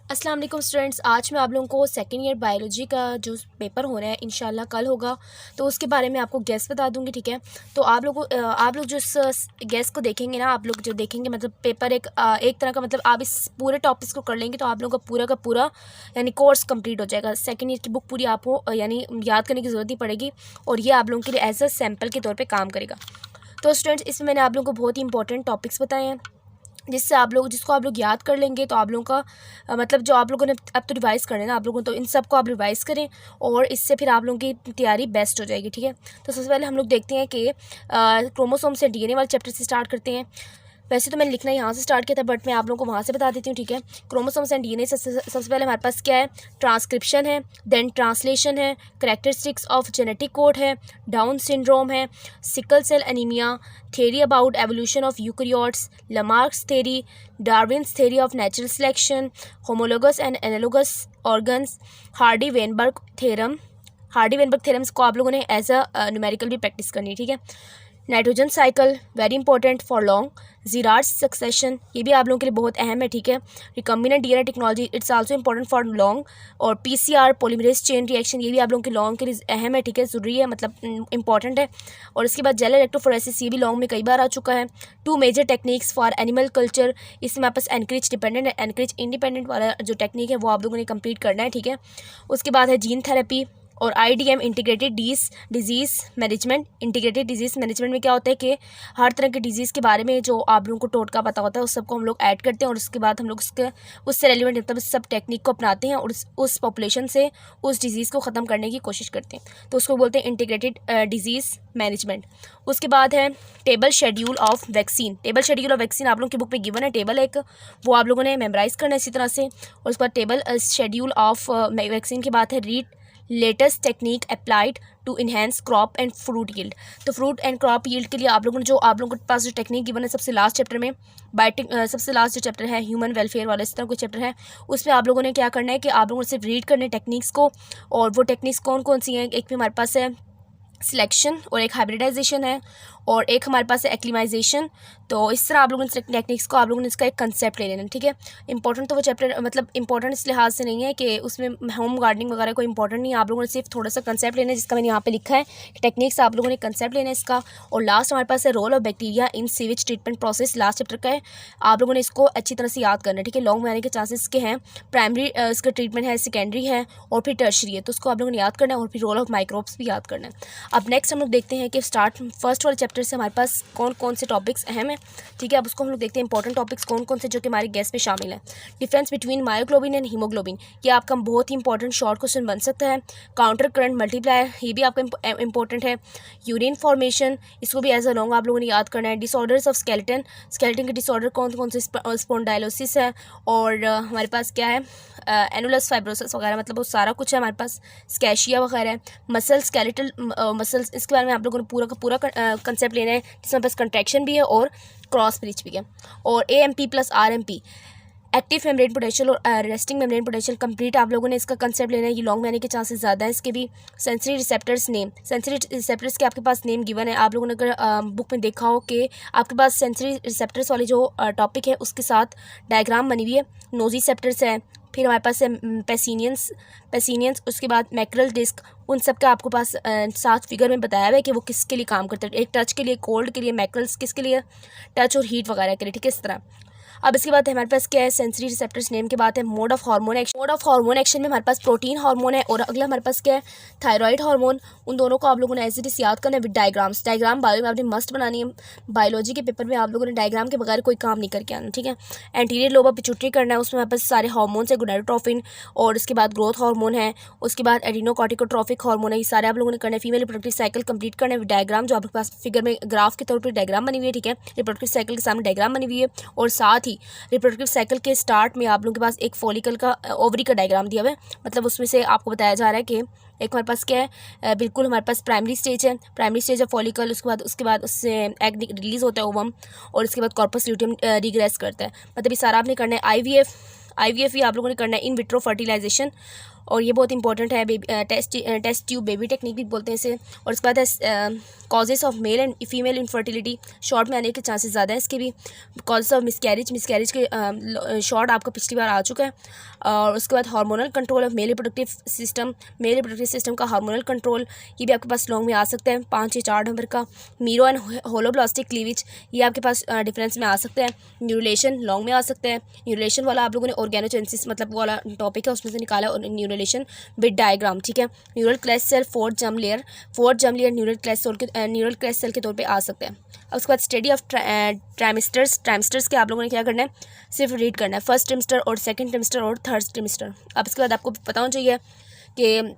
अस्सलाम वालेकुम स्टूडेंट्स। आज मैं आप लोगों को सेकेंड ईयर बायोलॉजी का जो पेपर हो रहा है इंशाल्लाह कल होगा, तो उसके बारे में आपको गैस बता दूंगी। ठीक है, तो आप लोग जो इस गैस को देखेंगे ना, आप लोग जो देखेंगे मतलब पेपर एक तरह का, मतलब आप इस पूरे टॉपिक्स को कर लेंगे तो आप लोगों का पूरा यानी कोर्स कंप्लीट हो जाएगा। सेकेंड ईयर की बुक पूरी आपको यानी याद करने की ज़रूरत नहीं पड़ेगी, और ये आप लोगों के लिए एज अ सैम्पल के तौर पर काम करेगा। तो स्टूडेंट्स, इसमें मैंने आप लोगों को बहुत ही इंपॉर्टेंट टॉपिक्स बताए हैं जिसको आप लोग याद कर लेंगे तो आप लोगों का मतलब जो आप लोगों ने अब तो रिवाइज़ करना है ना आप लोगों, तो इन सब को आप रिवाइज़ करें और इससे फिर आप लोगों की तैयारी बेस्ट हो जाएगी। ठीक है, तो सबसे पहले हम लोग देखते हैं कि क्रोमोसोम से डीएनए वाले चैप्टर से स्टार्ट करते हैं। वैसे तो मैंने लिखना यहाँ से स्टार्ट किया था, बट मैं आप लोगों को वहाँ से बता देती हूँ। ठीक है, क्रोमोसोम्स एंड डीएनए से सबसे पहले हमारे पास क्या है, ट्रांसक्रिप्शन है, देन ट्रांसलेशन है, करैक्टरिस्टिक्स ऑफ जेनेटिक कोड है, डाउन सिंड्रोम है, sickle cell anaemia, theory about evolution of eukaryotes, Lamarck's theory, Darwin's theory of natural selection, homologous and analogous organs, Hardy Weinberg theorems को आप लोगों ने as a numerical भी practice करनी है। ठीक है, nitrogen cycle very important for long, xerarch succession ये भी आप लोगों के लिए बहुत अहम है। ठीक है, recombinant DNA technology it's also important for long, और पीसीआर पॉलीमरेज चेन रिएक्शन ये भी आप लोगों के लॉन्ग के लिए अहम है। ठीक है, ज़रूरी है, मतलब इंपॉर्टेंट है। और इसके बाद जेल इलेक्ट्रोफोरेसिस ये भी लॉन्ग में कई बार आ चुका है। Two major techniques for animal culture, इसमें आपस एनक्रिच डिपेंडेंट है, एनक्रिच इंडिपेंडेंट वाला जो टेक्निक है वो आप लोगों ने कंप्लीट करना है। ठीक है, उसके बाद है जीन थेरेपी और IDM integrated disease management. Integrated disease management में क्या होता है कि हर तरह के डिजीज़ के बारे में जो आप लोगों को टोटका पता होता है उस सबको हम लोग ऐड करते हैं, और उसके बाद हम लोग उससे रेलिवेंट मतलब सब टेक्निक को अपनाते हैं और उस पॉपुलेशन से उस डिज़ीज़ को ख़त्म करने की कोशिश करते हैं, तो उसको बोलते हैं इंटीग्रेटेड डिजीज़ मैनेजमेंट। उसके बाद है table schedule of vaccine. Table schedule of vaccine आप लोगों की बुक में गिवन है, टेबल एक, वो आप लोगों ने मेमोराइज़ करना है इसी तरह से। और उसके बाद टेबल शेड्यूल ऑफ वैक्सीन के बाद है read latest technique applied to enhance crop and fruit yield. तो फ्रूट एंड क्रॉप यील्ड के लिए आप लोगों के पास जो टेक्निक गिवन है सबसे लास्ट चैप्टर में, सबसे लास्ट जो चैप्टर है ह्यूमन वेलफेयर वाला, इस तरह कोई चैप्टर है, उसमें आप लोगों ने क्या करना है कि आप लोगों ने सिर्फ रीड करने टेक्निक्स को, और वो टेक्निक्स कौन कौन सी हैं, एक में हमारे पास है सिलेक्शन और एक हाइब्रिडाइजेशन है, और एक हमारे पास है एक्लिमाइजेशन। तो इस तरह आप लोगों ने टेक्निक्स को आप लोगों ने इसका एक कंसेप्ट ले लेना। ठीक है, इंपॉर्टेंट तो वो चैप्टर मतलब इंपॉर्टेंट इस लिहाज से नहीं है कि उसमें होम गार्डनिंग वगैरह कोई इंपॉर्टेंट नहीं है, आप लोगों ने सिर्फ थोड़ा सा कंसेप्ट लेना है, जिसका मैंने यहाँ पे लिखा है टेक्निक्स आप लोगों ने कंसेप्ट लेना है इसका। और लास्ट हमारे पास है role of bacteria in sewage treatment process, last chapter का है, आप लोगों ने इसको अच्छी तरह से याद करना है। ठीक है, लॉन्ग में आने के चांसेस के हैं, प्राइमरी इसका ट्रीटमेंट है, सेकेंडरी है और फिर टर्शरी है, तो उसको आप लोगों ने याद करना है, और फिर रोल ऑफ माइक्रोब्स भी याद करना है। अब नेक्स्ट हम लोग देखते हैं कि फर्स्ट वाले चैप्टर से हमारे पास कौन कौन से टॉपिक्स अहम है। ठीक है, अब उसको हम लोग देखते हैं इंपॉर्टेंट टॉपिक्स कौन कौन से जो कि हमारे गैस में शामिल है। Difference between myoglobin and haemoglobin, ये आपका बहुत ही इंपॉर्टेंट शॉर्ट क्वेश्चन बन सकता है। काउंटर करंट मल्टीप्लायर, ये भी आपका इंपॉर्टेंट है। यूरिन फॉर्मेशन, इसको भी एज अ लॉन्ग आप लोगों ने याद करना है। डिसऑर्डर्स ऑफ स्केलेटन, स्केलेटन के डिसऑर्डर कौन कौन से, स्पॉन्डाइलोसिस है, और हमारे पास क्या है एनुलस फाइब्रोसिस वगैरह, मतलब वो सारा कुछ है हमारे पास, स्कैशिया वगैरह है। मसल स्केलेटल मसल्स, इसके बारे में आप लोगों ने पूरा का पूरा कंसेप्ट लेना है, जिसमें बस कंट्रैक्शन भी है और क्रॉस ब्रिज भी है। और AMP plus RMP, active membrane potential और रेस्टिंग मेम्ब्रेन पोटेंशियल कंप्लीट आप लोगों ने इसका कंसेप्ट लेना है, ये लॉन्ग में आने के चांसेस ज़्यादा है इसके भी। Sensory receptors name, sensory receptors के आपके पास नेम गिवन है, आप लोगों ने अगर बुक में देखा हो कि आपके पास सेंसरी रिसेप्टर्स वाली जो टॉपिक है उसके साथ डायग्राम बनी हुई है। नोजीसेप्टर्स है, फिर हमारे पास है पेसिनियंस, उसके बाद मैक्रल डिस्क, उन सब का आपको पास साथ फिगर में बताया हुआ है कि वो किसके लिए काम करते हैं, एक टच के लिए, कोल्ड के लिए, मैक्रल्स किसके लिए, टच और हीट वगैरह के लिए। ठीक है, इस तरह। अब इसके बाद हमारे पास क्या है, सेंसरी रिसेप्टर्स नेम के बाद है mode of hormone action. Mode of hormone action में हमारे पास प्रोटीन हार्मोन है, और अगला हमारे पास क्या है, थायराइड हार्मोन। उन दोनों को आप लोगों ने एज इट इज याद करना है विद डायग्राम्स। डायग्राम बायो में आपने मस्ट बनानी है, बायोलॉजी के पेपर में आप लोगों ने डायग्राम के बगैर कोई काम नहीं करके आना। ठीक है, एंटीरियर लोब ऑफ पिट्यूटरी करना है, उसमें हमारे पास सारे हार्मोन्स है, गोनाडोट्रोफिन, और उसके बाद ग्रोथ हार्मोन है, उसके बाद एडिनोकॉर्टिकोट्रोफिक हार्मोन है, ये सारे आप लोगों ने करना है। फीमेल रिप्रोडक्टिव साइकिल कंप्लीट करना है विद डायग्राम, जो आपके पास फिगर में ग्राफ के तौर पर डायग्राम बनी हुई है। ठीक है, रिप्रोडक्टिव साइकिल के सामने डायग्राम बनी हुई है, और साथ ही रिप्रोडक्टिव साइकिल के स्टार्ट में आप लोगों के पास एक फॉलिकल का ओवरी का डायग्राम दिया हुआ है, मतलब उसमें से आपको बताया जा रहा है कि एक हमारे पास क्या है, बिल्कुल हमारे पास प्राइमरी स्टेज है, प्राइमरी स्टेज है फॉलिकल, उसके बाद उससे एग रिलीज होता है ओवम, और इसके बाद कॉर्पस ल्यूटियम रिग्रेस करता है, मतलब ये सारा आपने करना है। IVF भी आप लोगों ने करना है, इन विट्रो फर्टिलाइजेशन, और ये बहुत इंपॉर्टेंट है। टेस्ट ट्यूब बेबी टेक्निक भी बोलते हैं इसे। और उसके बाद है causes of male and female infertility, short में आने के चांसेस ज़्यादा है इसके भी। कॉजेज़ ऑफ मिसकैरेज के शॉर्ट आपका पिछली बार आ चुका है। और उसके बाद hormonal control of male reproductive system का हार्मोनल कंट्रोल, ये भी आपके पास लॉन्ग में आ सकता है 5 या 4 नंबर का। मीरो एंड होलोब्लास्टिक क्लीवेज, ये आपके पास डिफरेंस में आ सकता है। न्यूरुलेशन लॉन्ग में आ सकता है। न्यूरुलेशन वाला आप लोगों ने ऑर्गेनोजेनेसिस मतलब वाला टॉपिक है उसमें से निकाला, और न्यूरुलेशन विद डायग्राम, ठीक है। Neural crest cell fourth germ layer neural crest cell के तौर पे आ सकता है। अब उसके बाद स्टडी ऑफ ट्राइमेस्टर्स के आप लोगों ने क्या करना है, सिर्फ रीड करना है, फर्स्ट ट्रिमेस्टर और सेकंड ट्रिमेस्टर और थर्ड ट्रिमेस्टर। अब इसके बाद आपको पता होना चाहिए कि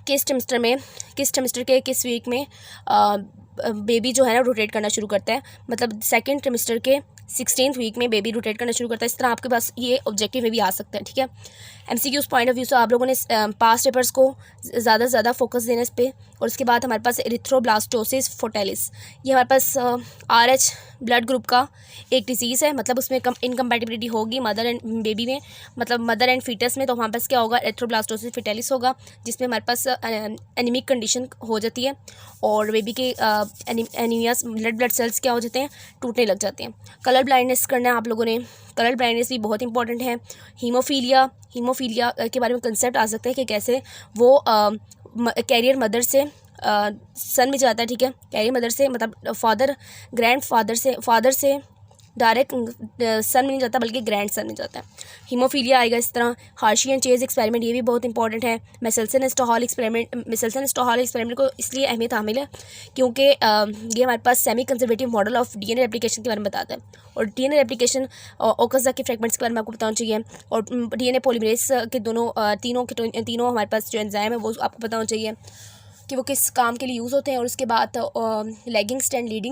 किस ट्रिमेस्टर के किस वीक में बेबी जो है ना रोटेट करना शुरू करता है, मतलब सेकंड ट्रिमेस्टर के 16th वीक में बेबी रोटेट करना शुरू करता है। इस तरह आपके पास ये ऑब्जेक्टिव में भी आ सकता है, ठीक है। एमसीक्यूज पॉइंट ऑफ व्यू से आप लोगों ने पास्ट पेपर्स को ज़्यादा से ज़्यादा फोकस देना इस पर। और उसके बाद हमारे पास एरिथ्रोब्लास्टोसिस फोर्टिलिस, ये हमारे पास RH ब्लड ग्रुप का एक डिजीज़ है, मतलब उसमें इनकम्पैटिबिलिटी होगी मदर एंड बेबी में, मतलब मदर एंड फीटस में। तो हमारे पास क्या होगा, एरिथ्रोब्लास्टोसिस फोर्टिलिस होगा, जिसमें हमारे पास एनीमिक कंडीशन हो जाती है और बेबी के एनीमियास ब्लड सेल्स क्या हो जाते हैं, टूटने लग जाते हैं। कलर ब्लाइंडनेस करना है आप लोगों ने, कलर ब्लाइंडनेस भी बहुत इंपॉर्टेंट है। हीमोफीलिया के बारे में कंसेप्ट आ सकता है कि कैसे वो कैरियर मदर से सन में जाता है, ठीक है। कैरियर मदर से मतलब फादर से डायरेक्ट सन में नहीं जाता बल्कि ग्रैंड सन में जाता है। हीमोफीलिया आएगा इस तरह। हार्शी एंड चेज एक्सपेरिमेंट, ये भी बहुत इंपॉर्टेंट है। मिसेल्सन स्टोहल एक्सपेरिमेंट को इसलिए अहमियत हामिल है क्योंकि ये हमारे पास semi conservative model of DNA replication के बारे में बताता है। और DNA रेप्लिकेशन ओकाज़की फ्रेगमेंट्स के बारे में आपको बताना चाहिए। और DNA पॉलीमरेज के तीनों हमारे पास जो एंजाइम है वो आपको बताना चाहिए कि वो किस काम के लिए यूज़ होते हैं। और उसके बाद लीडिंग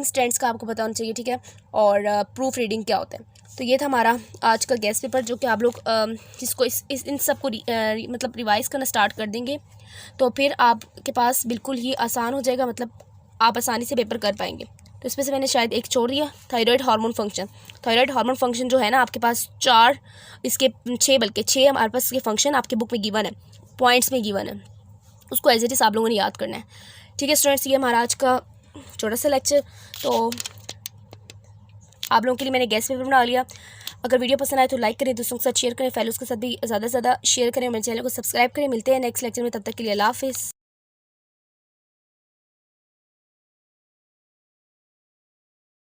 स्ट्रैंड्स का आपको पता होना चाहिए, ठीक है। और प्रूफ रीडिंग क्या होता है। तो ये था हमारा आज का गेस्ट पेपर, जो कि आप लोग जिसको इन सब को मतलब रिवाइज़ करना स्टार्ट कर देंगे तो फिर आपके पास बिल्कुल ही आसान हो जाएगा, मतलब आप आसानी से पेपर कर पाएंगे। तो इसमें से मैंने शायद एक छोड़ दिया, थायराइड हार्मोन फंक्शन जो है ना आपके पास 6 हमारे पास ये फंक्शन आपके बुक में गिवन है, पॉइंट्स में गिवन है, उसको एज इट इज़ आप लोगों ने याद करना है, ठीक है स्टूडेंट्स। ये हमारा आज का छोटा सा लेक्चर, तो आप लोगों के लिए मैंने गेस्ट पेपर बना लिया। अगर वीडियो पसंद आए तो लाइक करें, दूसरों के साथ शेयर करें, फैलोज़ के साथ भी ज़्यादा से ज़्यादा शेयर करें, मेरे चैनल को सब्सक्राइब करें। मिलते हैं नेक्स्ट लेक्चर में, तब तक के लिए अल्लाह हाफिज़।